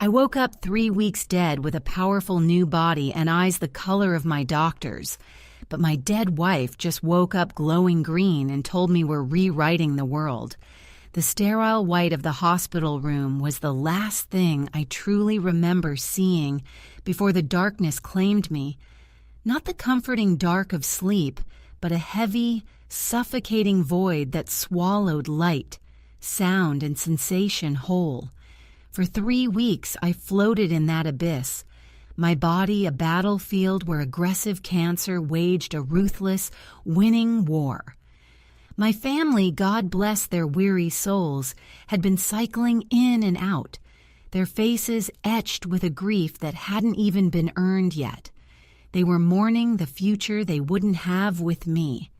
I woke up 3 weeks dead with a powerful new body and eyes the color of my doctor's. But my dead wife just woke up glowing green and told me we're rewriting the world. The sterile white of the hospital room was the last thing I truly remember seeing before the darkness claimed me. Not the comforting dark of sleep, but a heavy, suffocating void that swallowed light, sound, and sensation whole. For 3 weeks I floated in that abyss, my body a battlefield where aggressive cancer waged a ruthless, winning war. My family, God bless their weary souls, had been cycling in and out, their faces etched with a grief that hadn't even been earned yet. They were mourning the future they wouldn't have with me.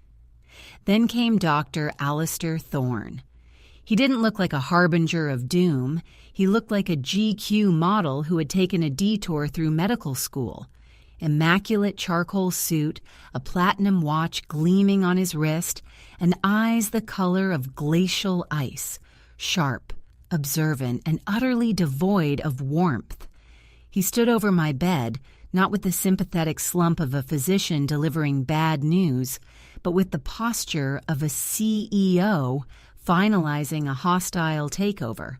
Then came Dr. Alistair Thorne. He didn't look like a harbinger of doom. He looked like a GQ model who had taken a detour through medical school. Immaculate charcoal suit, a platinum watch gleaming on his wrist, and eyes the color of glacial ice, sharp, observant, and utterly devoid of warmth. He stood over my bed, not with the sympathetic slump of a physician delivering bad news, but with the posture of a CEO finalizing a hostile takeover.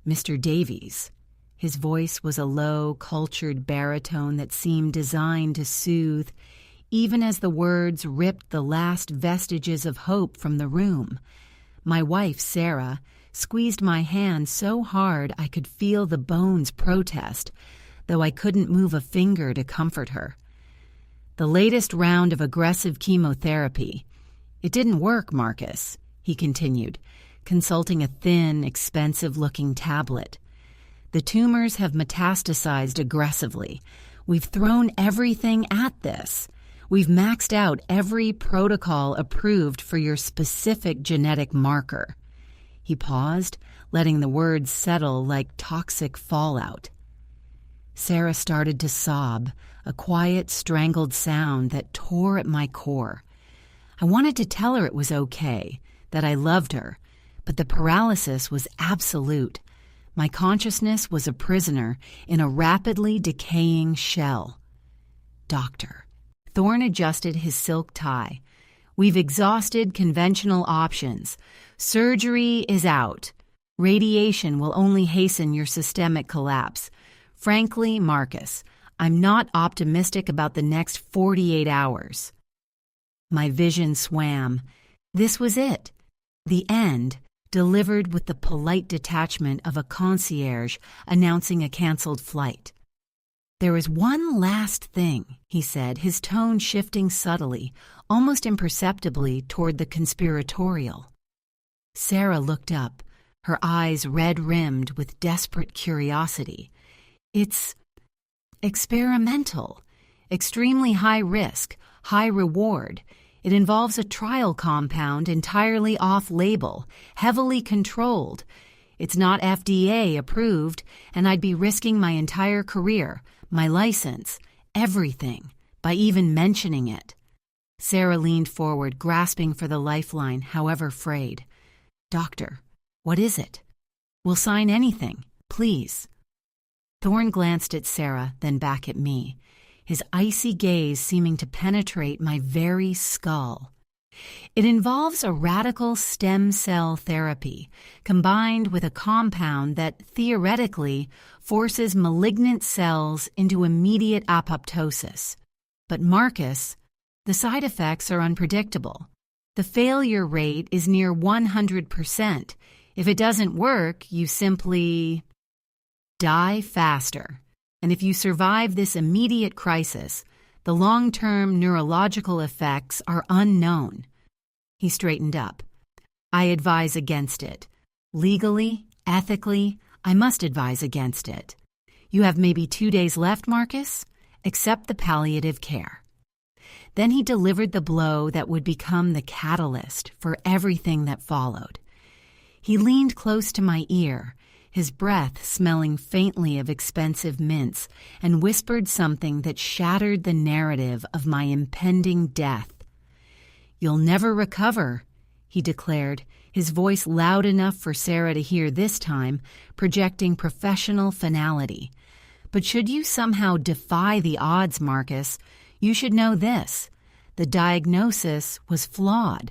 Mr. Davies. His voice was a low, cultured baritone that seemed designed to soothe, even as the words ripped the last vestiges of hope from the room. My wife, Sarah, squeezed my hand so hard I could feel the bones protest, though I couldn't move a finger to comfort her. The latest round of aggressive chemotherapy. It didn't work, Marcus, he continued, consulting a thin, expensive-looking tablet. The tumors have metastasized aggressively. We've thrown everything at this. We've maxed out every protocol approved for your specific genetic marker. He paused, letting the words settle like toxic fallout. Sarah started to sob, a quiet, strangled sound that tore at my core. I wanted to tell her it was okay, that I loved her, but the paralysis was absolute. My consciousness was a prisoner in a rapidly decaying shell. Doctor. Thorne adjusted his silk tie. We've exhausted conventional options. Surgery is out. Radiation will only hasten your systemic collapse. Frankly, Marcus, I'm not optimistic about the next 48 hours. My vision swam. This was it. The end, delivered with the polite detachment of a concierge announcing a canceled flight. There is one last thing, he said, his tone shifting subtly, almost imperceptibly toward the conspiratorial. Sarah looked up, her eyes red-rimmed with desperate curiosity. It's experimental, extremely high risk, high reward. It involves a trial compound entirely off-label, heavily controlled. It's not FDA approved, and I'd be risking my entire career, my license, everything, by even mentioning it. Sarah leaned forward, grasping for the lifeline, however frayed. Doctor, what is it? We'll sign anything, please. Thorne glanced at Sarah, then back at me, his icy gaze seeming to penetrate my very skull. It involves a radical stem cell therapy combined with a compound that theoretically forces malignant cells into immediate apoptosis. But Marcus, the side effects are unpredictable. The failure rate is near 100%. If it doesn't work, you simply die faster. And if you survive this immediate crisis, the long-term neurological effects are unknown. He straightened up. I advise against it. Legally, ethically, I must advise against it. You have maybe 2 days left, Marcus. Accept the palliative care. Then he delivered the blow that would become the catalyst for everything that followed. He leaned close to my ear, his breath smelling faintly of expensive mints, and whispered something that shattered the narrative of my impending death. You'll never recover, he declared, his voice loud enough for Sarah to hear this time, projecting professional finality. "But should you somehow defy the odds, Marcus, you should know this. The diagnosis was flawed.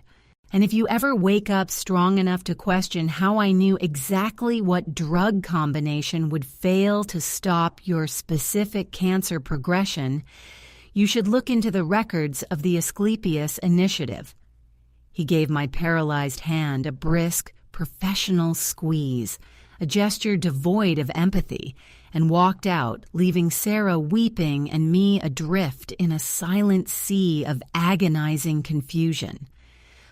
And if you ever wake up strong enough to question how I knew exactly what drug combination would fail to stop your specific cancer progression, you should look into the records of the Asclepius Initiative." He gave my paralyzed hand a brisk, professional squeeze, a gesture devoid of empathy, and walked out, leaving Sarah weeping and me adrift in a silent sea of agonizing confusion.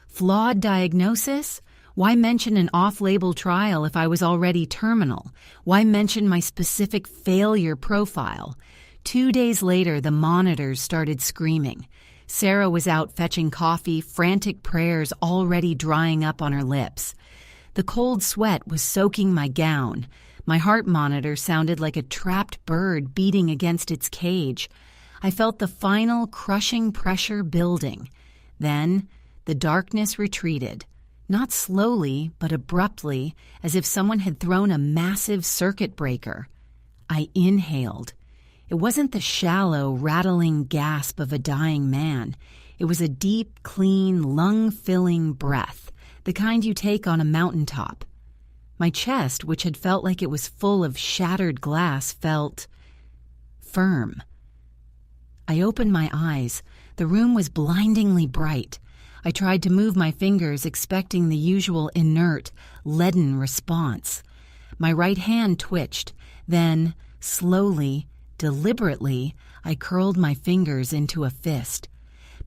Flawed diagnosis? Why mention an off-label trial if I was already terminal? Why mention my specific failure profile? 2 days later, the monitors started screaming. Sarah was out fetching coffee, frantic prayers already drying up on her lips. The cold sweat was soaking my gown. My heart monitor sounded like a trapped bird beating against its cage. I felt the final crushing pressure building. Then the darkness retreated, not slowly, but abruptly, as if someone had thrown a massive circuit breaker. I inhaled. It wasn't the shallow, rattling gasp of a dying man. It was a deep, clean, lung-filling breath, the kind you take on a mountaintop. My chest, which had felt like it was full of shattered glass, felt firm. I opened my eyes. The room was blindingly bright. I tried to move my fingers, expecting the usual inert, leaden response. My right hand twitched. Then, slowly, deliberately, I curled my fingers into a fist.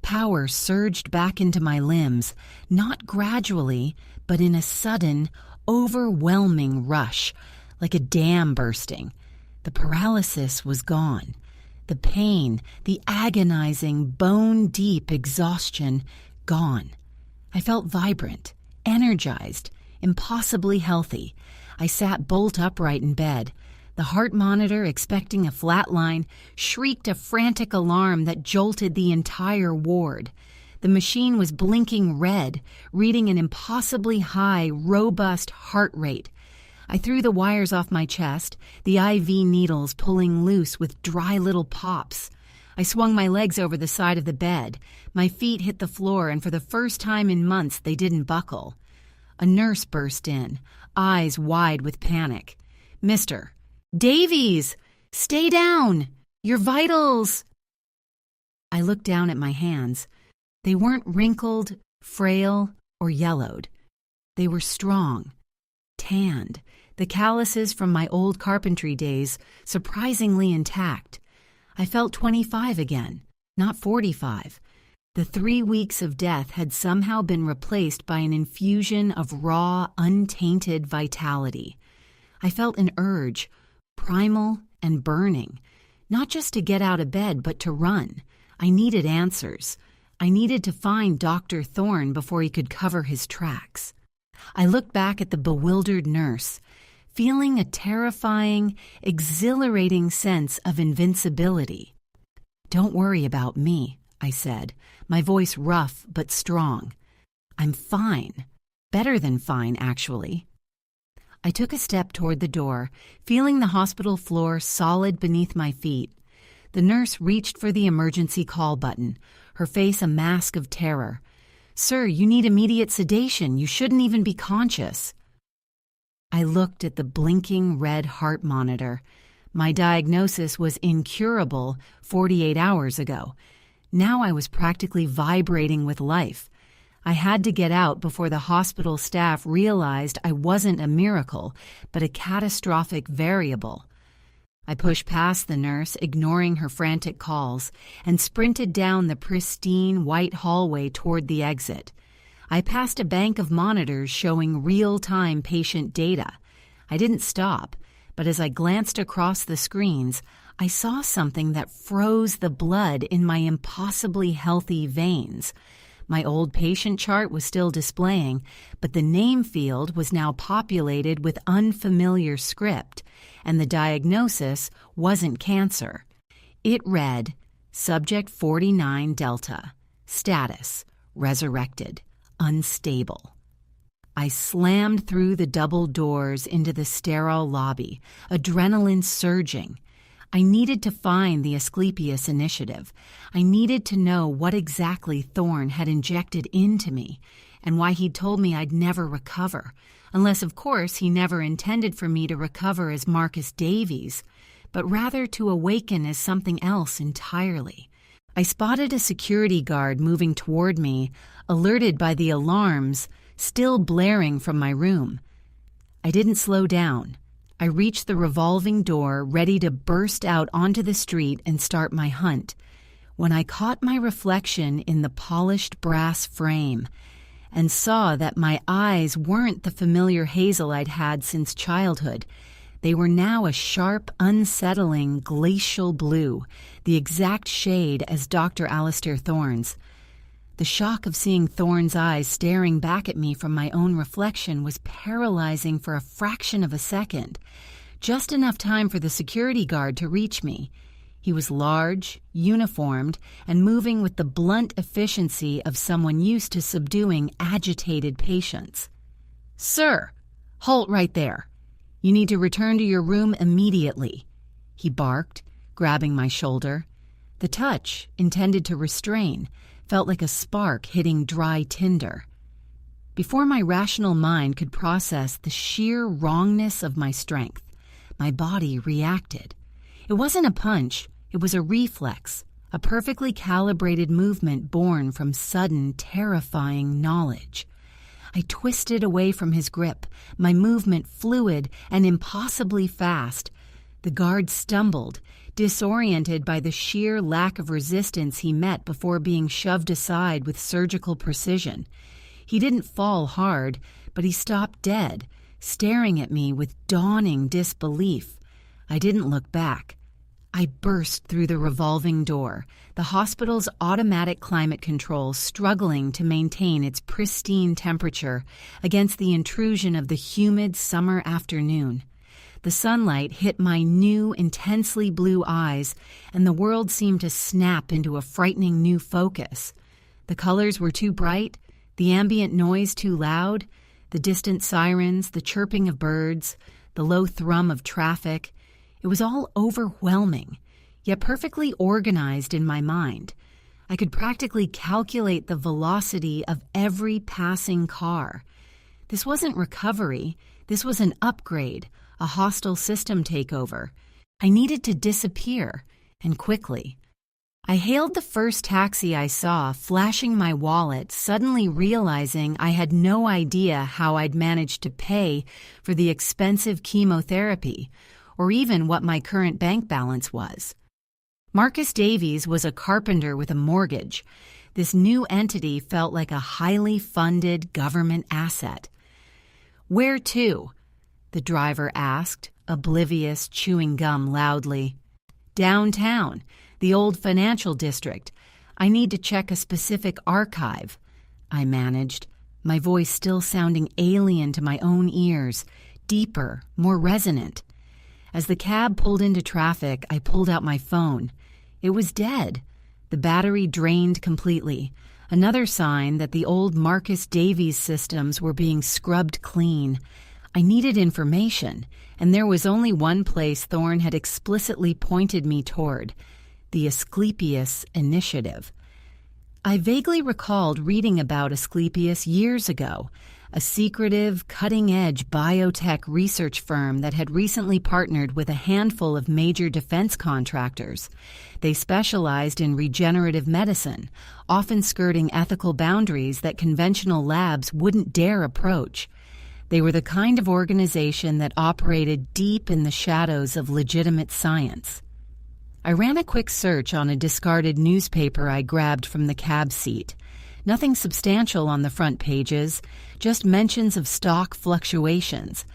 Power surged back into my limbs, not gradually, but in a sudden, overwhelming rush, like a dam bursting. The paralysis was gone. The pain, the agonizing, bone-deep exhaustion, gone. I felt vibrant, energized, impossibly healthy. I sat bolt upright in bed. The heart monitor, expecting a flatline, shrieked a frantic alarm that jolted the entire ward. The machine was blinking red, reading an impossibly high, robust heart rate. I threw the wires off my chest, the IV needles pulling loose with dry little pops. I swung my legs over the side of the bed. My feet hit the floor, and for the first time in months, they didn't buckle. A nurse burst in, eyes wide with panic. "Mr. Davies! Stay down! Your vitals!" I looked down at my hands. They weren't wrinkled, frail, or yellowed. They were strong, tanned, the calluses from my old carpentry days surprisingly intact. I felt 25 again, not 45. The 3 weeks of death had somehow been replaced by an infusion of raw, untainted vitality. I felt an urge, primal and burning, not just to get out of bed, but to run. I needed answers. I needed to find Dr. Thorne before he could cover his tracks. I looked back at the bewildered nurse, feeling a terrifying, exhilarating sense of invincibility. "Don't worry about me," I said, my voice rough but strong. "I'm fine. Better than fine, actually." I took a step toward the door, feeling the hospital floor solid beneath my feet. The nurse reached for the emergency call button, her face a mask of terror. "Sir, you need immediate sedation. You shouldn't even be conscious." I looked at the blinking red heart monitor. My diagnosis was incurable 48 hours ago. Now I was practically vibrating with life. I had to get out before the hospital staff realized I wasn't a miracle, but a catastrophic variable. I pushed past the nurse, ignoring her frantic calls, and sprinted down the pristine white hallway toward the exit. I passed a bank of monitors showing real-time patient data. I didn't stop, but as I glanced across the screens, I saw something that froze the blood in my impossibly healthy veins. My old patient chart was still displaying, but the name field was now populated with unfamiliar script, and the diagnosis wasn't cancer. It read, Subject 49 Delta, status, resurrected, unstable. I slammed through the double doors into the sterile lobby, adrenaline surging. I needed to find the Asclepius Initiative. I needed to know what exactly Thorne had injected into me, and why he'd told me I'd never recover, unless, of course, he never intended for me to recover as Marcus Davies, but rather to awaken as something else entirely. I spotted a security guard moving toward me, alerted by the alarms still blaring from my room. I didn't slow down. I reached the revolving door, ready to burst out onto the street and start my hunt, when I caught my reflection in the polished brass frame and saw that my eyes weren't the familiar hazel I'd had since childhood. They were now a sharp, unsettling, glacial blue, the exact shade as Dr. Alistair Thorne's. The shock of seeing Thorne's eyes staring back at me from my own reflection was paralyzing for a fraction of a second, just enough time for the security guard to reach me. He was large, uniformed, and moving with the blunt efficiency of someone used to subduing agitated patients. "Sir, halt right there. You need to return to your room immediately," he barked, grabbing my shoulder. The touch, intended to restrain, felt like a spark hitting dry tinder. Before my rational mind could process the sheer wrongness of my strength, my body reacted. It wasn't a punch, it was a reflex, a perfectly calibrated movement born from sudden, terrifying knowledge. I twisted away from his grip, my movement fluid and impossibly fast. The guard stumbled, disoriented by the sheer lack of resistance he met before being shoved aside with surgical precision. He didn't fall hard, but he stopped dead, staring at me with dawning disbelief. I didn't look back. I burst through the revolving door, the hospital's automatic climate control struggling to maintain its pristine temperature against the intrusion of the humid summer afternoon. The sunlight hit my new, intensely blue eyes, and the world seemed to snap into a frightening new focus. The colors were too bright, the ambient noise too loud, the distant sirens, the chirping of birds, the low thrum of traffic. It was all overwhelming, yet perfectly organized in my mind. I could practically calculate the velocity of every passing car. This wasn't recovery, this was an upgrade, a hostile system takeover. I needed to disappear, and quickly. I hailed the first taxi I saw, flashing my wallet, suddenly realizing I had no idea how I'd managed to pay for the expensive chemotherapy, or even what my current bank balance was. Marcus Davies was a carpenter with a mortgage. This new entity felt like a highly funded government asset. "Where to?" the driver asked, oblivious, chewing gum loudly. "Downtown, the old financial district. I need to check a specific archive," I managed, my voice still sounding alien to my own ears, deeper, more resonant. As the cab pulled into traffic, I pulled out my phone. It was dead. The battery drained completely, another sign that the old Marcus Davies systems were being scrubbed clean. I needed information, and there was only one place Thorne had explicitly pointed me toward, the Asclepius Initiative. I vaguely recalled reading about Asclepius years ago, a secretive, cutting-edge biotech research firm that had recently partnered with a handful of major defense contractors. They specialized in regenerative medicine, often skirting ethical boundaries that conventional labs wouldn't dare approach. They were the kind of organization that operated deep in the shadows of legitimate science. I ran a quick search on a discarded newspaper I grabbed from the cab seat. Nothing substantial on the front pages, just mentions of stock fluctuations.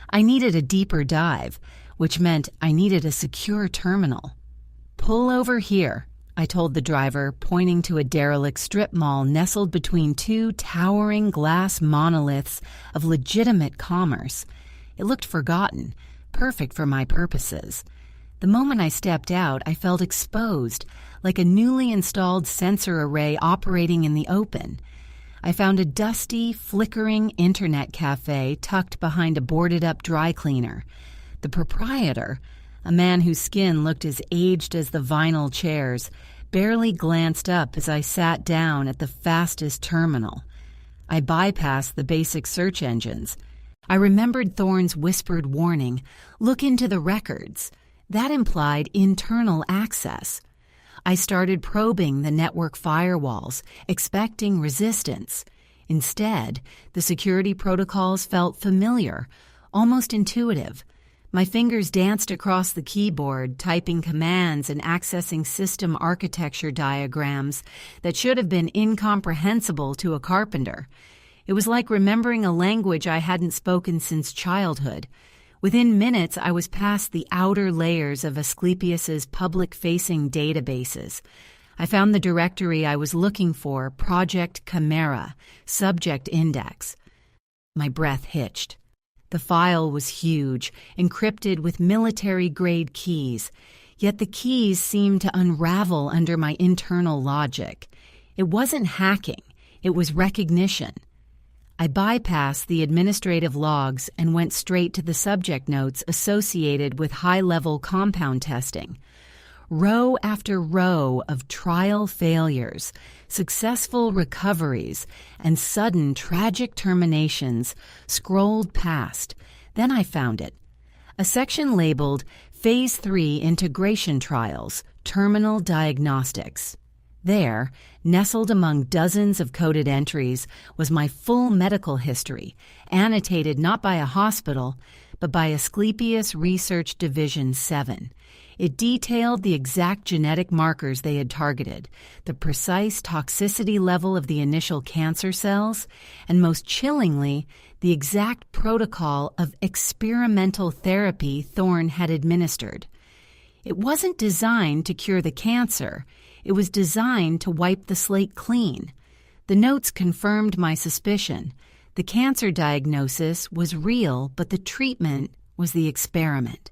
I needed a deeper dive, which meant I needed a secure terminal. "Pull over here," I told the driver, pointing to a derelict strip mall nestled between two towering glass monoliths of legitimate commerce. It looked forgotten, perfect for my purposes. The moment I stepped out, I felt exposed, like a newly installed sensor array operating in the open. I found a dusty, flickering internet cafe tucked behind a boarded-up dry cleaner. The proprietor, a man whose skin looked as aged as the vinyl chairs, barely glanced up as I sat down at the fastest terminal. I bypassed the basic search engines. I remembered Thorne's whispered warning, "Look into the records." That implied internal access. I started probing the network firewalls, expecting resistance. Instead, the security protocols felt familiar, almost intuitive. My fingers danced across the keyboard, typing commands and accessing system architecture diagrams that should have been incomprehensible to a carpenter. It was like remembering a language I hadn't spoken since childhood. Within minutes, I was past the outer layers of Asclepius's public-facing databases. I found the directory I was looking for, Project Chimera, Subject Index. My breath hitched. The file was huge, encrypted with military-grade keys, yet the keys seemed to unravel under my internal logic. It wasn't hacking, it was recognition. I bypassed the administrative logs and went straight to the subject notes associated with high-level compound testing. Row after row of trial failures, successful recoveries, and sudden tragic terminations scrolled past. Then I found it. A section labeled Phase 3 Integration Trials, Terminal Diagnostics. There, nestled among dozens of coded entries, was my full medical history, annotated not by a hospital, but by Asclepius Research Division 7. It detailed the exact genetic markers they had targeted, the precise toxicity level of the initial cancer cells, and most chillingly, the exact protocol of experimental therapy Thorne had administered. It wasn't designed to cure the cancer. It was designed to wipe the slate clean. The notes confirmed my suspicion. The cancer diagnosis was real, but the treatment was the experiment.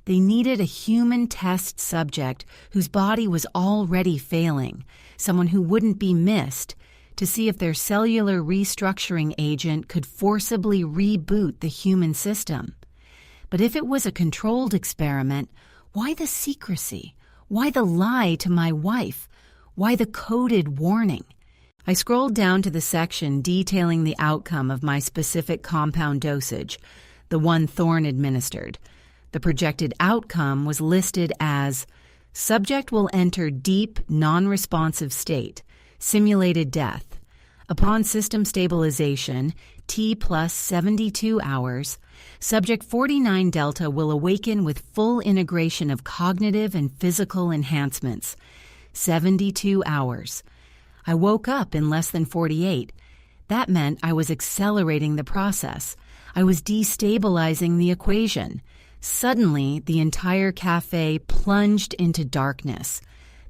They needed a human test subject whose body was already failing, someone who wouldn't be missed, to see if their cellular restructuring agent could forcibly reboot the human system. But if it was a controlled experiment, why the secrecy? Why the lie to my wife? Why the coded warning? I scrolled down to the section detailing the outcome of my specific compound dosage, the one Thorne administered. The projected outcome was listed as subject will enter deep, non-responsive state, simulated death. Upon system stabilization, T plus 72 hours, subject 49 Delta will awaken with full integration of cognitive and physical enhancements. 72 hours. I woke up in less than 48. That meant I was accelerating the process. I was destabilizing the equation. Suddenly, the entire cafe plunged into darkness.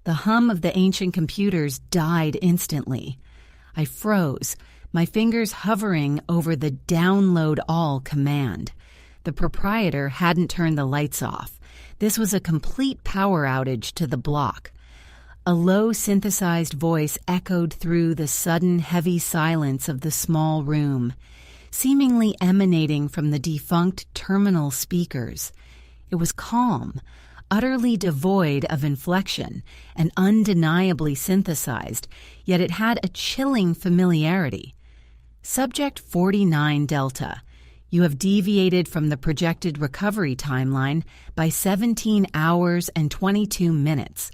The hum of the ancient computers died instantly. I froze, my fingers hovering over the download all command. The proprietor hadn't turned the lights off. This was a complete power outage to the block. A low synthesized voice echoed through the sudden heavy silence of the small room, seemingly emanating from the defunct terminal speakers. It was calm, utterly devoid of inflection, and undeniably synthesized, yet it had a chilling familiarity. Subject 49 Delta, you have deviated from the projected recovery timeline by 17 hours and 22 minutes.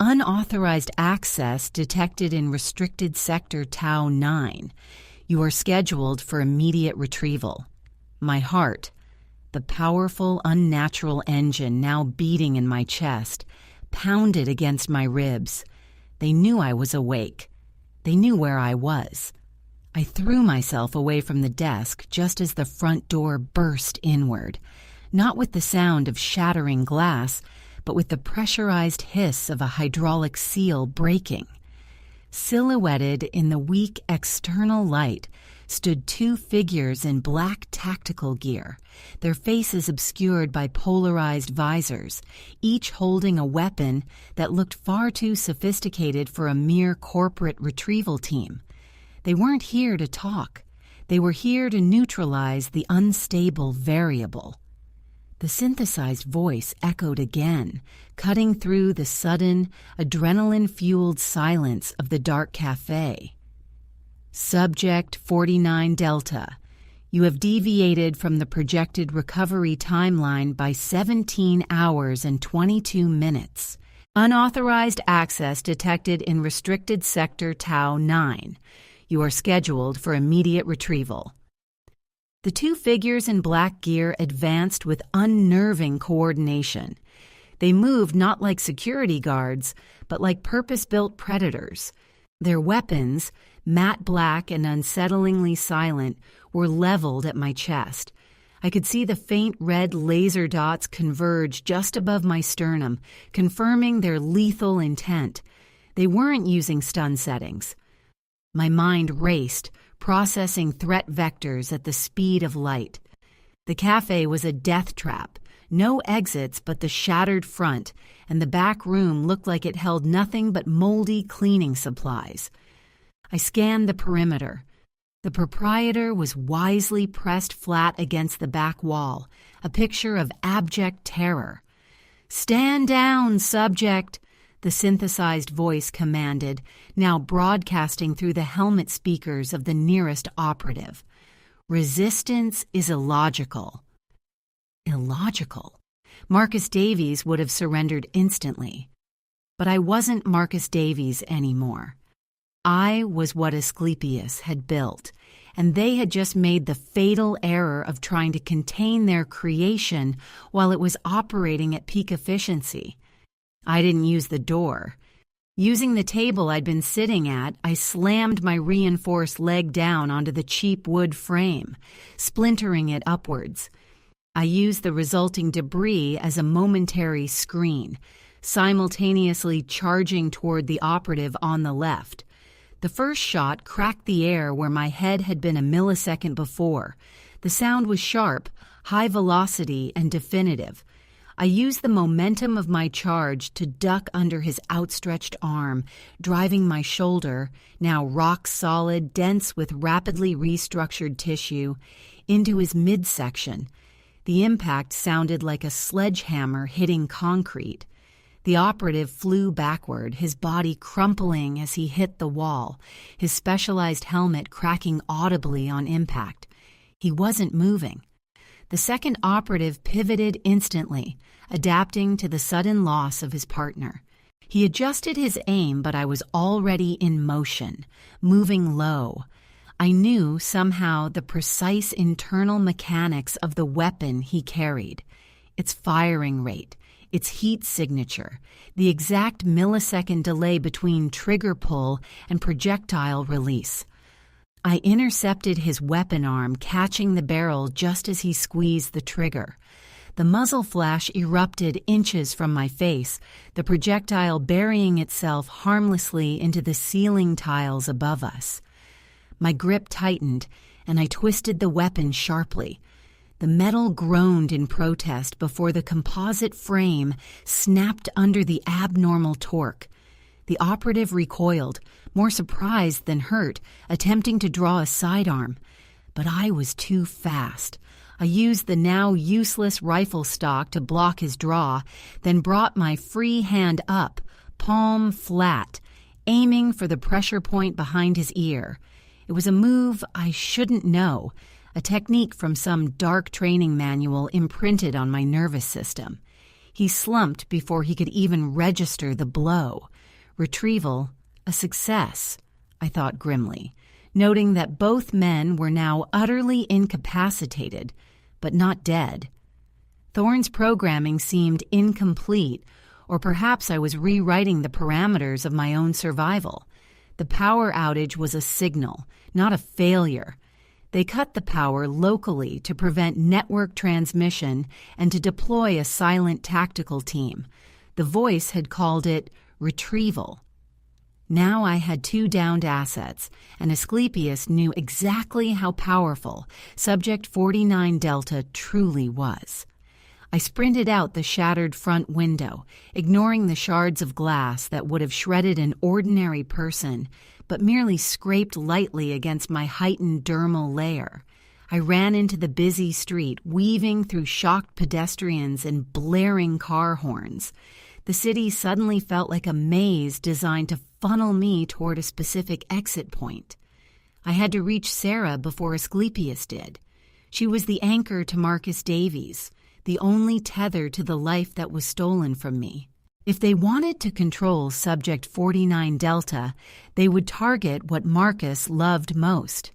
Unauthorized access detected in restricted sector Tau 9. You are scheduled for immediate retrieval. My heart, the powerful, unnatural engine now beating in my chest, pounded against my ribs. They knew I was awake. They knew where I was. I threw myself away from the desk just as the front door burst inward, not with the sound of shattering glass, but with the pressurized hiss of a hydraulic seal breaking. Silhouetted in the weak external light stood two figures in black tactical gear, their faces obscured by polarized visors, each holding a weapon that looked far too sophisticated for a mere corporate retrieval team. They weren't here to talk. They were here to neutralize the unstable variable. The synthesized voice echoed again, cutting through the sudden, adrenaline-fueled silence of the dark cafe. Subject 49 Delta, you have deviated from the projected recovery timeline by 17 hours and 22 minutes. Unauthorized access detected in restricted sector Tau 9. You are scheduled for immediate retrieval. The two figures in black gear advanced with unnerving coordination. They moved not like security guards, but like purpose-built predators. Their weapons, matte black and unsettlingly silent, were leveled at my chest. I could see the faint red laser dots converge just above my sternum, confirming their lethal intent. They weren't using stun settings. My mind raced, processing threat vectors at the speed of light. The cafe was a death trap, no exits but the shattered front, and the back room looked like it held nothing but moldy cleaning supplies. I scanned the perimeter. The proprietor was wisely pressed flat against the back wall, a picture of abject terror. "Stand down, subject," the synthesized voice commanded, now broadcasting through the helmet speakers of the nearest operative. "Resistance is illogical." Illogical? Marcus Davies would have surrendered instantly. But I wasn't Marcus Davies anymore. I was what Asclepius had built, and they had just made the fatal error of trying to contain their creation while it was operating at peak efficiency. I didn't use the door. Using the table I'd been sitting at, I slammed my reinforced leg down onto the cheap wood frame, splintering it upwards. I used the resulting debris as a momentary screen, simultaneously charging toward the operative on the left. The first shot cracked the air where my head had been a millisecond before. The sound was sharp, high velocity, and definitive. I used the momentum of my charge to duck under his outstretched arm, driving my shoulder, now rock-solid, dense with rapidly restructured tissue, into his midsection. The impact sounded like a sledgehammer hitting concrete. The operative flew backward, his body crumpling as he hit the wall, his specialized helmet cracking audibly on impact. He wasn't moving. The second operative pivoted instantly, adapting to the sudden loss of his partner. He adjusted his aim, but I was already in motion, moving low. I knew somehow the precise internal mechanics of the weapon he carried, its firing rate, its heat signature, the exact millisecond delay between trigger pull and projectile release. I intercepted his weapon arm, catching the barrel just as he squeezed the trigger. The muzzle flash erupted inches from my face, the projectile burying itself harmlessly into the ceiling tiles above us. My grip tightened, and I twisted the weapon sharply. The metal groaned in protest before the composite frame snapped under the abnormal torque. The operative recoiled, more surprised than hurt, attempting to draw a sidearm. But I was too fast. I used the now useless rifle stock to block his draw, then brought my free hand up, palm flat, aiming for the pressure point behind his ear. It was a move I shouldn't know, a technique from some dark training manual imprinted on my nervous system. He slumped before he could even register the blow. Retrieval, a success, I thought grimly, noting that both men were now utterly incapacitated, but not dead. Thorne's programming seemed incomplete, or perhaps I was rewriting the parameters of my own survival. The power outage was a signal, not a failure. They cut the power locally to prevent network transmission and to deploy a silent tactical team. The voice had called it retrieval. Now I had two downed assets, and Asclepius knew exactly how powerful Subject 49 Delta truly was. I sprinted out the shattered front window, ignoring the shards of glass that would have shredded an ordinary person, but merely scraped lightly against my heightened dermal layer. I ran into the busy street, weaving through shocked pedestrians and blaring car horns. The city suddenly felt like a maze designed to funnel me toward a specific exit point. I had to reach Sarah before Asclepius did. She was the anchor to Marcus Davies, the only tether to the life that was stolen from me. If they wanted to control Subject 49 Delta, they would target what Marcus loved most.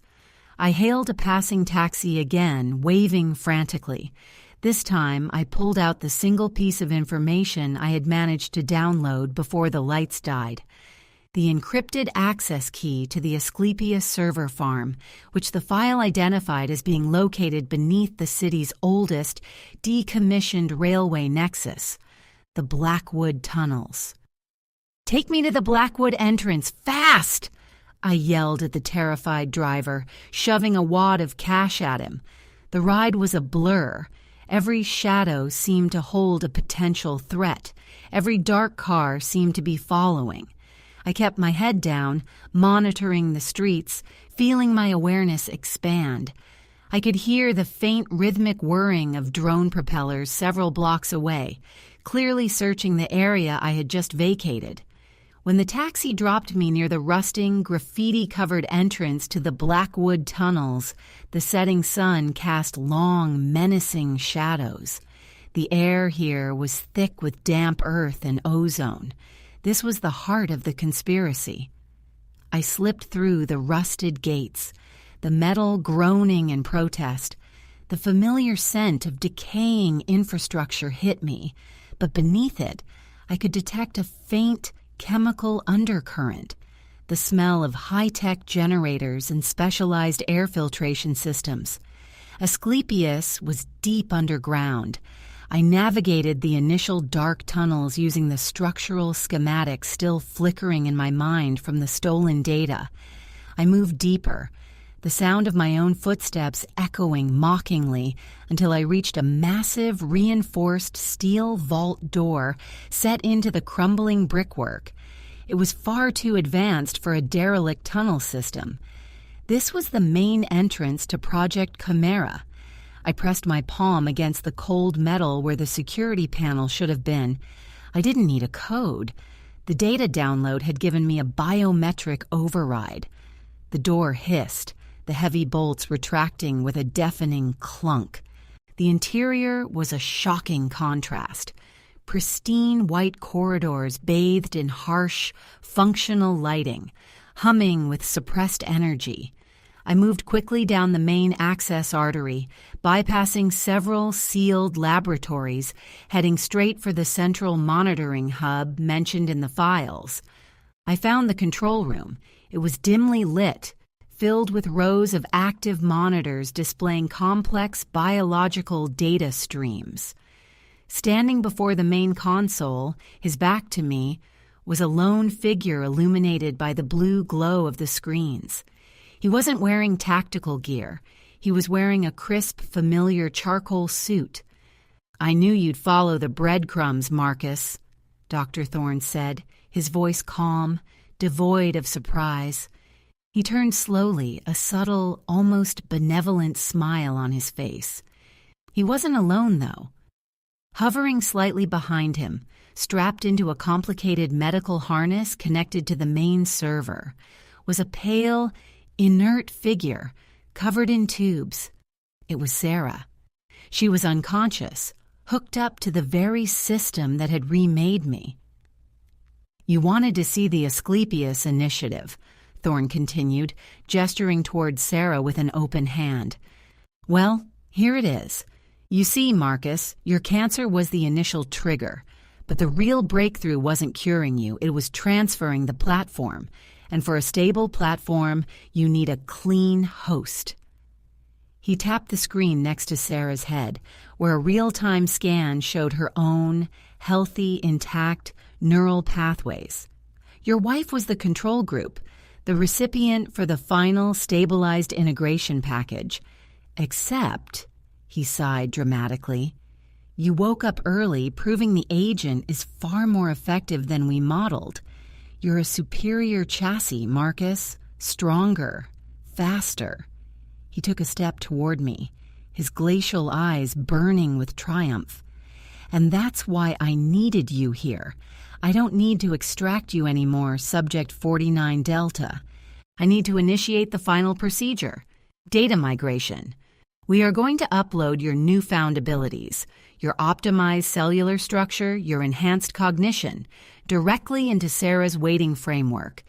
I hailed a passing taxi again, waving frantically. This time, I pulled out the single piece of information I had managed to download before the lights died. The encrypted access key to the Asclepius server farm, which the file identified as being located beneath the city's oldest, decommissioned railway nexus, the Blackwood Tunnels. "Take me to the Blackwood entrance, fast!" I yelled at the terrified driver, shoving a wad of cash at him. The ride was a blur. Every shadow seemed to hold a potential threat. Every dark car seemed to be following. I kept my head down, monitoring the streets, feeling my awareness expand. I could hear the faint rhythmic whirring of drone propellers several blocks away, clearly searching the area I had just vacated. When the taxi dropped me near the rusting, graffiti-covered entrance to the Blackwood Tunnels, the setting sun cast long, menacing shadows. The air here was thick with damp earth and ozone. This was the heart of the conspiracy. I slipped through the rusted gates, the metal groaning in protest. The familiar scent of decaying infrastructure hit me, but beneath it, I could detect a faint chemical undercurrent, the smell of high-tech generators and specialized air filtration systems. Asclepius was deep underground. I navigated the initial dark tunnels using the structural schematics still flickering in my mind from the stolen data. I moved deeper, the sound of my own footsteps echoing mockingly until I reached a massive reinforced steel vault door set into the crumbling brickwork. It was far too advanced for a derelict tunnel system. This was the main entrance to Project Chimera. I pressed my palm against the cold metal where the security panel should have been. I didn't need a code. The data download had given me a biometric override. The door hissed, the heavy bolts retracting with a deafening clunk. The interior was a shocking contrast. Pristine white corridors bathed in harsh, functional lighting, humming with suppressed energy. I moved quickly down the main access artery, bypassing several sealed laboratories, heading straight for the central monitoring hub mentioned in the files. I found the control room. It was dimly lit, filled with rows of active monitors displaying complex biological data streams. Standing before the main console, his back to me, was a lone figure illuminated by the blue glow of the screens. He wasn't wearing tactical gear. He was wearing a crisp, familiar charcoal suit. "I knew you'd follow the breadcrumbs, Marcus," Dr. Thorne said, his voice calm, devoid of surprise. He turned slowly, a subtle, almost benevolent smile on his face. He wasn't alone, though. Hovering slightly behind him, strapped into a complicated medical harness connected to the main server, was a pale, inert figure covered in tubes. It was Sarah. She was unconscious, hooked up to the very system that had remade me. "You wanted to see the Asclepius initiative," Thorne continued, gesturing toward Sarah with an open hand. "Well, here it is. You see, Marcus, your cancer was the initial trigger, but the real breakthrough wasn't curing you, it was transferring the platform. And for a stable platform, you need a clean host." He tapped the screen next to Sarah's head, where a real-time scan showed her own, healthy, intact, neural pathways. "Your wife was the control group, the recipient for the final stabilized integration package. Except," he sighed dramatically, "you woke up early, proving the agent is far more effective than we modeled. You're a superior chassis, Marcus. Stronger. Faster. He took a step toward me, his glacial eyes burning with triumph. And that's why I needed you here. I don't need to extract you anymore, Subject 49 Delta. I need to initiate the final procedure, data migration. We are going to upload your newfound abilities, your optimized cellular structure, your enhanced cognition, directly into Sarah's waiting framework.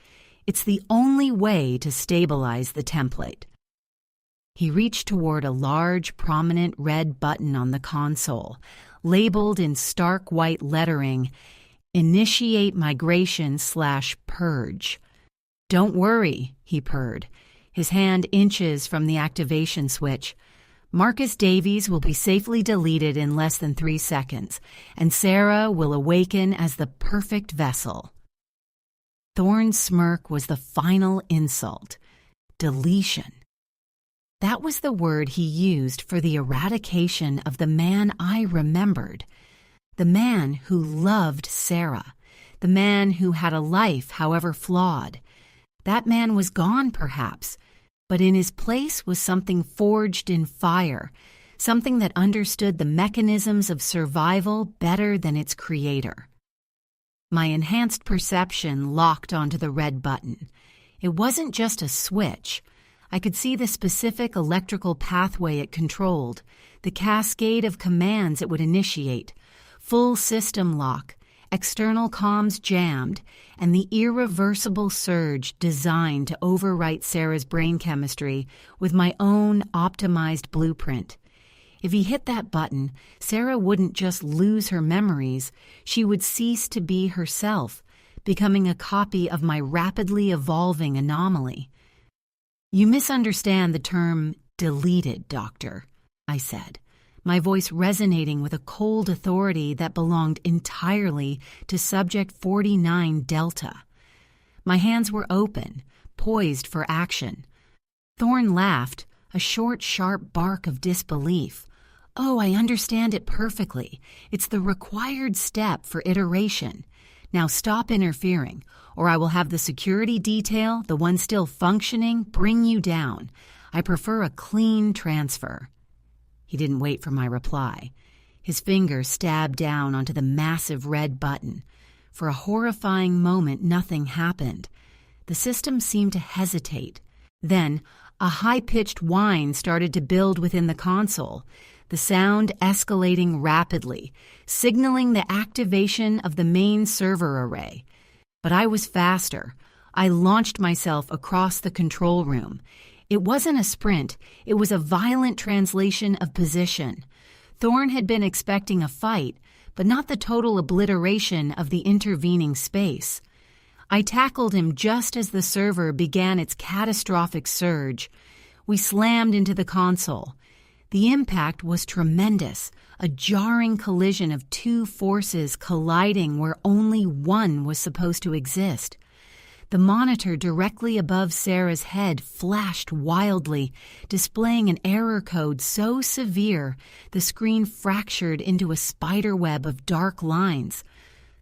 It's the only way to stabilize the template. He reached toward a large, prominent red button on the console, labeled in stark white lettering, Initiate Migration/Purge. Don't worry, he purred, his hand inches from the activation switch. Marcus Davies will be safely deleted in less than 3 seconds, and Sarah will awaken as the perfect vessel. Thorne's smirk was the final insult. Deletion. That was the word he used for the eradication of the man I remembered. The man who loved Sarah. The man who had a life, however flawed. That man was gone, perhaps, but in his place was something forged in fire, something that understood the mechanisms of survival better than its creator. My enhanced perception locked onto the red button. It wasn't just a switch. I could see the specific electrical pathway it controlled, the cascade of commands it would initiate, full system lock, external comms jammed, and the irreversible surge designed to overwrite Sarah's brain chemistry with my own optimized blueprint. If he hit that button, Sarah wouldn't just lose her memories, she would cease to be herself, becoming a copy of my rapidly evolving anomaly. You misunderstand the term deleted, Doctor, I said, my voice resonating with a cold authority that belonged entirely to Subject 49 Delta. My hands were open, poised for action. Thorne laughed, a short, sharp bark of disbelief. Oh, I understand it perfectly. It's the required step for iteration. Now stop interfering, or I will have the security detail, the one still functioning, bring you down. I prefer a clean transfer. He didn't wait for my reply. His finger stabbed down onto the massive red button. For a horrifying moment, nothing happened. The system seemed to hesitate. Then, a high-pitched whine started to build within the console, the sound escalating rapidly, signaling the activation of the main server array. But I was faster. I launched myself across the control room. It wasn't a sprint, it was a violent translation of position. Thorne had been expecting a fight, but not the total obliteration of the intervening space. I tackled him just as the server began its catastrophic surge. We slammed into the console. The impact was tremendous, a jarring collision of two forces colliding where only one was supposed to exist. The monitor directly above Sarah's head flashed wildly, displaying an error code so severe the screen fractured into a spiderweb of dark lines.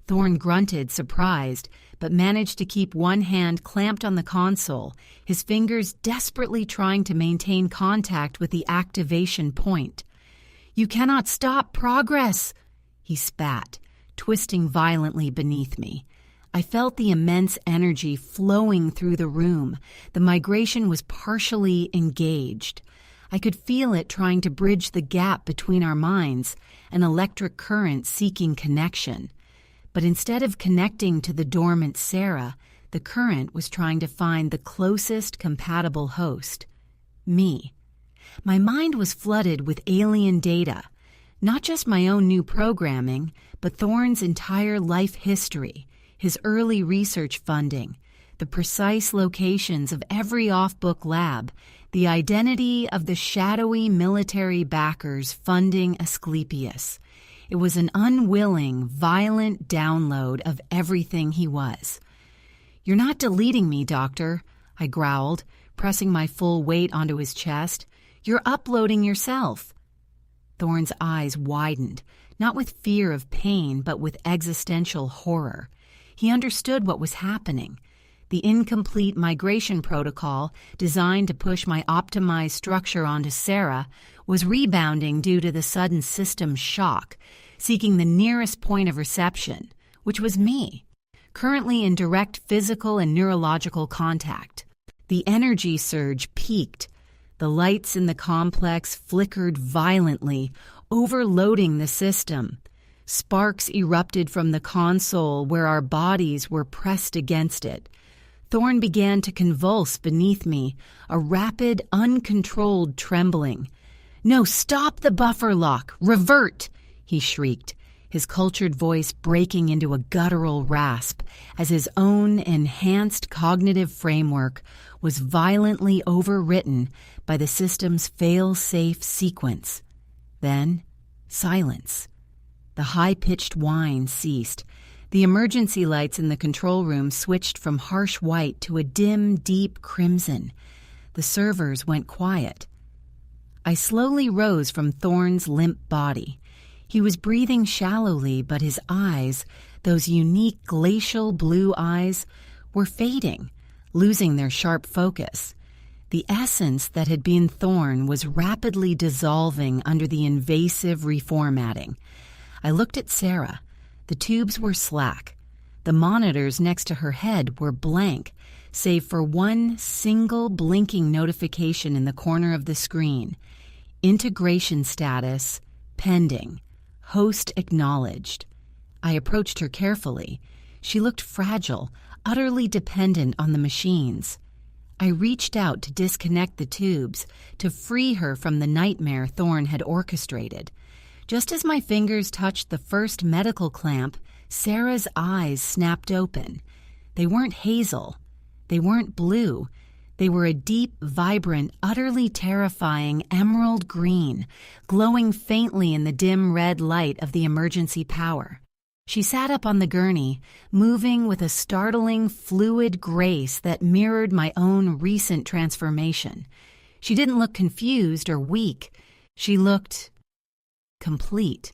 Thorne grunted, surprised, but managed to keep one hand clamped on the console, his fingers desperately trying to maintain contact with the activation point. "You cannot stop progress!" he spat, twisting violently beneath me. I felt the immense energy flowing through the room. The migration was partially engaged. I could feel it trying to bridge the gap between our minds, an electric current seeking connection. But instead of connecting to the dormant Sarah, the current was trying to find the closest compatible host, me. My mind was flooded with alien data, not just my own new programming, but Thorne's entire life history, his early research funding, the precise locations of every off-book lab, the identity of the shadowy military backers funding Asclepius. It was an unwilling, violent download of everything he was. "You're not deleting me, Doctor," I growled, pressing my full weight onto his chest. "You're uploading yourself." Thorne's eyes widened, not with fear of pain, but with existential horror. He understood what was happening. The incomplete migration protocol, designed to push my optimized structure onto Sarah, was rebounding due to the sudden system shock, seeking the nearest point of reception, which was me, currently in direct physical and neurological contact. The energy surge peaked. The lights in the complex flickered violently, overloading the system. Sparks erupted from the console where our bodies were pressed against it. Thorn began to convulse beneath me, a rapid, uncontrolled trembling. "No, stop the buffer lock! Revert!" he shrieked, his cultured voice breaking into a guttural rasp as his own enhanced cognitive framework was violently overwritten by the system's fail-safe sequence. Then, silence. The high-pitched whine ceased. The emergency lights in the control room switched from harsh white to a dim, deep crimson. The servers went quiet. I slowly rose from Thorn's limp body. He was breathing shallowly, but his eyes, those unique glacial blue eyes, were fading, losing their sharp focus. The essence that had been Thorn was rapidly dissolving under the invasive reformatting. I looked at Sarah. The tubes were slack. The monitors next to her head were blank, save for one single blinking notification in the corner of the screen. Integration status, pending. Host acknowledged. I approached her carefully. She looked fragile, utterly dependent on the machines. I reached out to disconnect the tubes, to free her from the nightmare Thorn had orchestrated. Just as my fingers touched the first medical clamp, Sarah's eyes snapped open. They weren't hazel. They weren't blue. They were a deep, vibrant, utterly terrifying emerald green, glowing faintly in the dim red light of the emergency power. She sat up on the gurney, moving with a startling, fluid grace that mirrored my own recent transformation. She didn't look confused or weak. She looked complete.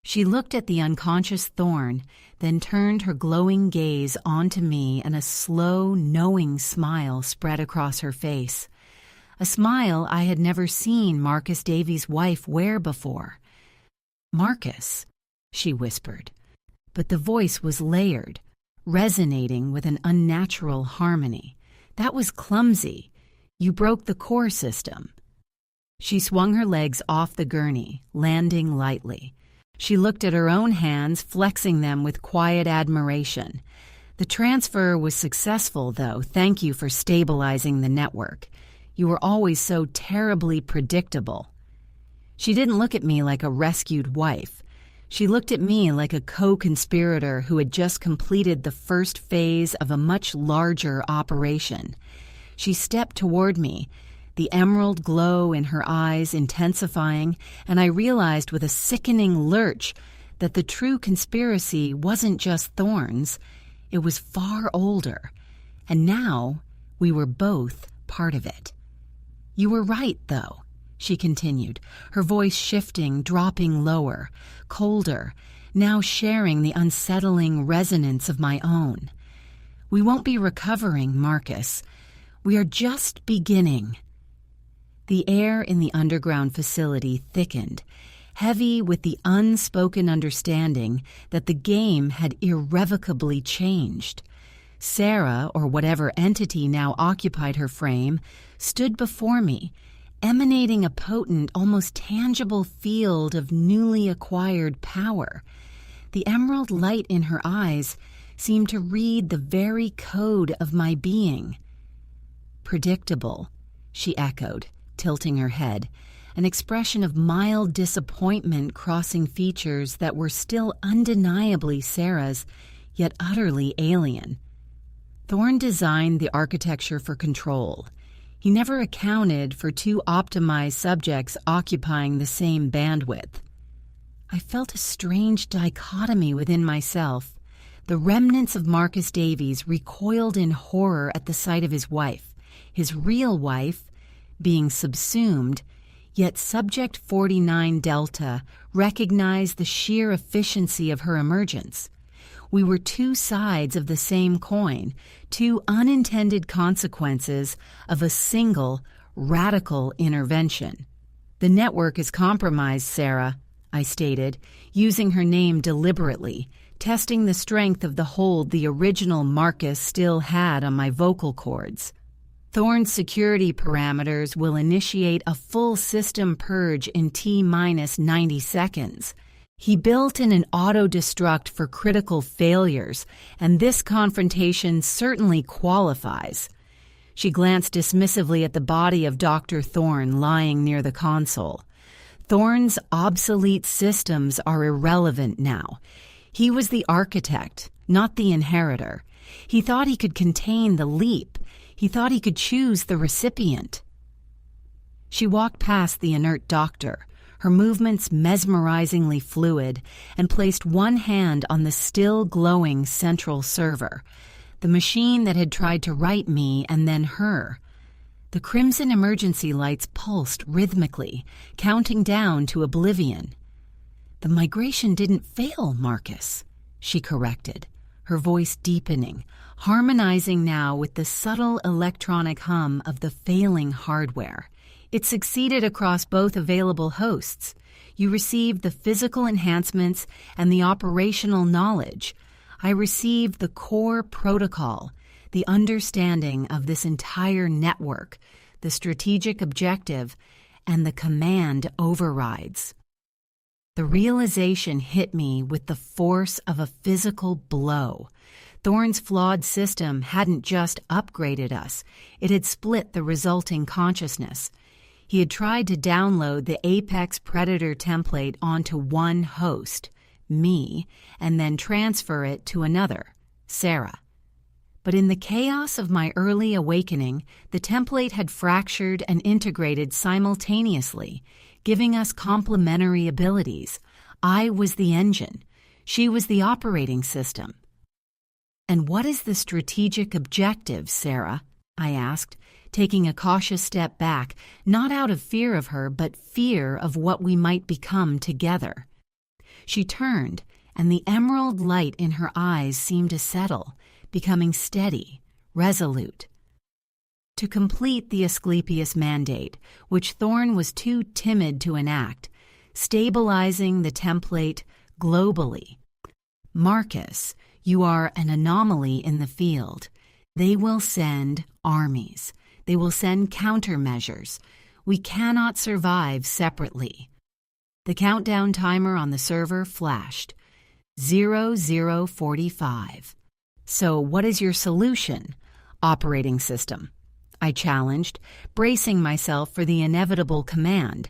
She looked at the unconscious Thorn, then turned her glowing gaze onto me, and a slow, knowing smile spread across her face. A smile I had never seen Marcus Davies' wife wear before. "Marcus," she whispered, but the voice was layered, resonating with an unnatural harmony. "That was clumsy. You broke the core system." She swung her legs off the gurney, landing lightly. She looked at her own hands, flexing them with quiet admiration. "The transfer was successful, though. Thank you for stabilizing the network. You were always so terribly predictable." She didn't look at me like a rescued wife. She looked at me like a co-conspirator who had just completed the first phase of a much larger operation. She stepped toward me, the emerald glow in her eyes intensifying, and I realized with a sickening lurch that the true conspiracy wasn't just Thorn's. It was far older, and now we were both part of it. "You were right, though," she continued, her voice shifting, dropping lower, colder, now sharing the unsettling resonance of my own. "We won't be recovering, Marcus. We are just beginning." The air in the underground facility thickened, heavy with the unspoken understanding that the game had irrevocably changed. Sarah, or whatever entity now occupied her frame, stood before me, emanating a potent, almost tangible field of newly acquired power. The emerald light in her eyes seemed to read the very code of my being. "Predictable," she echoed, tilting her head, an expression of mild disappointment crossing features that were still undeniably Sarah's, yet utterly alien. Thorn designed the architecture for control. He never accounted for two optimized subjects occupying the same bandwidth. I felt a strange dichotomy within myself. The remnants of Marcus Davies recoiled in horror at the sight of his wife, his real wife, being subsumed, yet Subject 49 Delta recognized the sheer efficiency of her emergence. We were two sides of the same coin, two unintended consequences of a single, radical intervention. "The network is compromised, Sarah," I stated, using her name deliberately, testing the strength of the hold the original Marcus still had on my vocal cords. "Thorne's security parameters will initiate a full system purge in T-minus 90 seconds. He built in an auto-destruct for critical failures, and this confrontation certainly qualifies." She glanced dismissively at the body of Dr. Thorne lying near the console. "Thorne's obsolete systems are irrelevant now. He was the architect, not the inheritor. He thought he could contain the leap. He thought he could choose the recipient." She walked past the inert doctor, her movements mesmerizingly fluid, and placed one hand on the still glowing central server, the machine that had tried to write me and then her. The crimson emergency lights pulsed rhythmically, counting down to oblivion. "The migration didn't fail, Marcus," she corrected, her voice deepening, harmonizing now with the subtle electronic hum of the failing hardware. "It succeeded across both available hosts. You received the physical enhancements and the operational knowledge. I received the core protocol, the understanding of this entire network, the strategic objective, and the command overrides." The realization hit me with the force of a physical blow. Thorne's flawed system hadn't just upgraded us, it had split the resulting consciousness. He had tried to download the Apex Predator template onto one host, me, and then transfer it to another, Sarah. But in the chaos of my early awakening, the template had fractured and integrated simultaneously, giving us complementary abilities. I was the engine. She was the operating system. "And what is the strategic objective, Sarah?" I asked, taking a cautious step back, not out of fear of her, but fear of what we might become together. She turned, and the emerald light in her eyes seemed to settle, becoming steady, resolute. "To complete the Asclepius mandate, which Thorne was too timid to enact, stabilizing the template globally. Marcus, you are an anomaly in the field. They will send armies. They will send countermeasures. We cannot survive separately." The countdown timer on the server flashed. 0045. "So what is your solution, operating system?" I challenged, bracing myself for the inevitable command.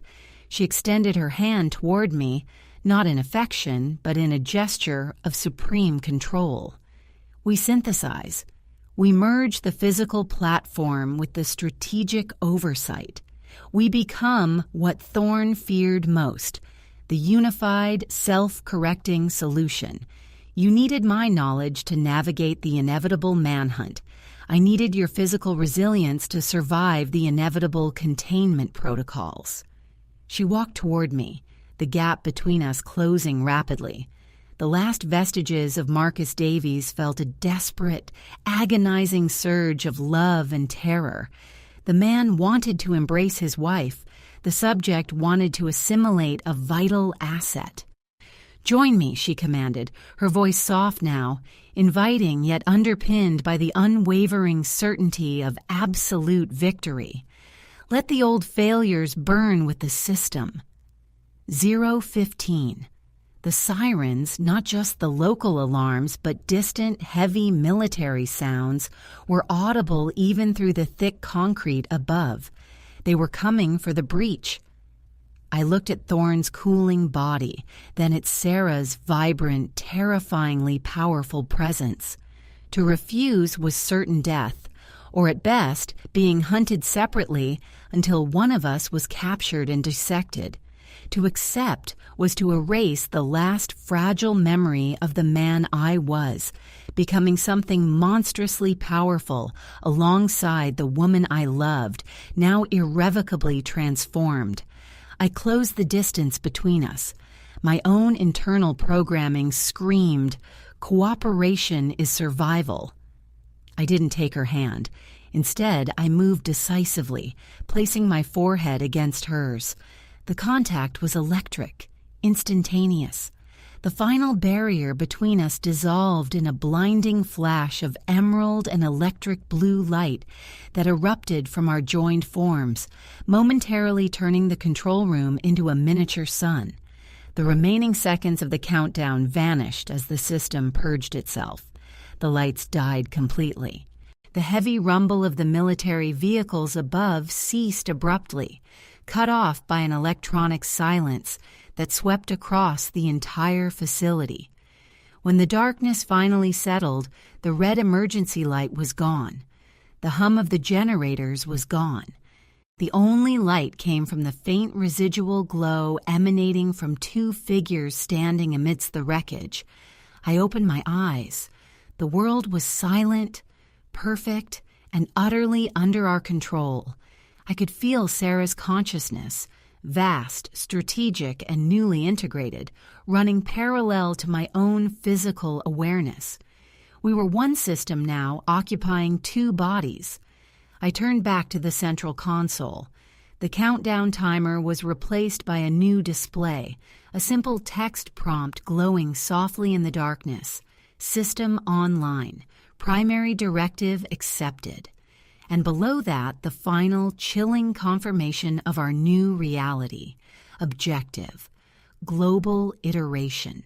She extended her hand toward me, not in affection, but in a gesture of supreme control. "We synthesize. We merge the physical platform with the strategic oversight. We become what Thorne feared most, the unified, self-correcting solution. You needed my knowledge to navigate the inevitable manhunt. I needed your physical resilience to survive the inevitable containment protocols." She walked toward me, the gap between us closing rapidly. The last vestiges of Marcus Davies felt a desperate, agonizing surge of love and terror. The man wanted to embrace his wife. The subject wanted to assimilate a vital asset. "Join me," she commanded, her voice soft now, inviting yet underpinned by the unwavering certainty of absolute victory. "Let the old failures burn with the system." 015. The sirens, not just the local alarms, but distant, heavy military sounds, were audible even through the thick concrete above. They were coming for the breach. I looked at Thorne's cooling body, then at Sarah's vibrant, terrifyingly powerful presence. To refuse was certain death, or at best, being hunted separately until one of us was captured and dissected. To accept was to erase the last fragile memory of the man I was, becoming something monstrously powerful alongside the woman I loved, now irrevocably transformed. I closed the distance between us. My own internal programming screamed, Cooperation is survival. I didn't take her hand. Instead, I moved decisively, placing my forehead against hers. The contact was electric, instantaneous. The final barrier between us dissolved in a blinding flash of emerald and electric blue light that erupted from our joined forms, momentarily turning the control room into a miniature sun. The remaining seconds of the countdown vanished as the system purged itself. The lights died completely. The heavy rumble of the military vehicles above ceased abruptly, cut off by an electronic silence that swept across the entire facility. When the darkness finally settled, the red emergency light was gone. The hum of the generators was gone. The only light came from the faint residual glow emanating from two figures standing amidst the wreckage. I opened my eyes. The world was silent, perfect, and utterly under our control. I could feel Sarah's consciousness, vast, strategic, and newly integrated, running parallel to my own physical awareness. We were one system now, occupying two bodies. I turned back to the central console. The countdown timer was replaced by a new display, a simple text prompt glowing softly in the darkness. System online. Primary directive accepted. And below that, the final, chilling confirmation of our new reality. Objective. Global iteration.